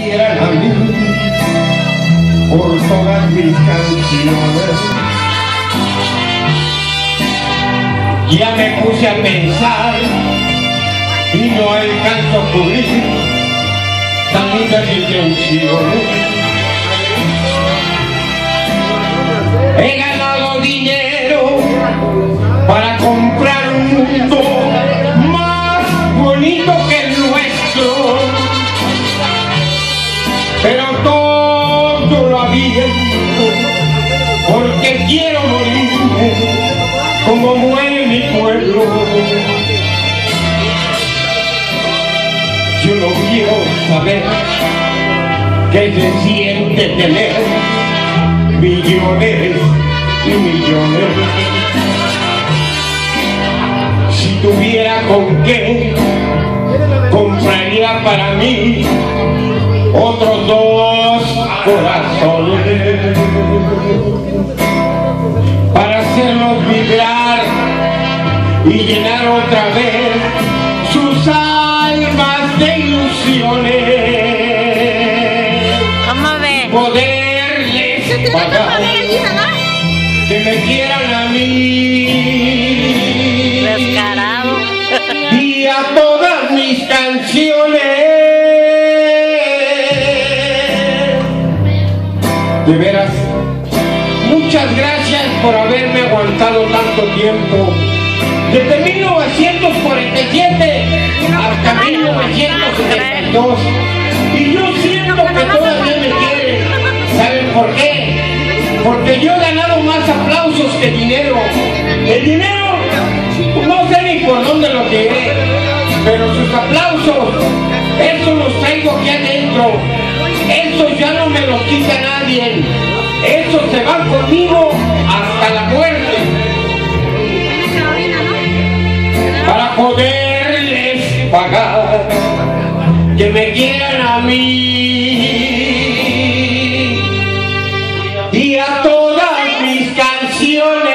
quieran a mí por todas mis canciones. Ya me puse a pensar y no alcanzo a cubrir tantas intenciones. He ganado dinero para comprar un mundo más bonito que el nuestro, pero todo lo aviento porque quiero morirme como muere mi pueblo. Yo no quiero saber qué se siente tener millones y millones. Si tuviera con qué, compraría para mí otros 2 corazones para hacerlos vibrar y llenar otra vez sus almas de ilusiones. Poderles pagar que me quieran a mí descarado y a todas mis canciones. De veras, muchas gracias por haberme aguantado tanto tiempo, desde 1947 hasta 1972, y yo siento que todavía me quieren. ¿Saben por qué? Porque yo he ganado más aplausos que dinero. El dinero, no sé ni por dónde lo tiré, pero sus aplausos, esos los traigo aquí adentro. Esos ya no me los quita nadie. Esos se van conmigo hasta la muerte. Para poderles pagar que me quieran a mí y a todas mis canciones.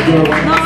no.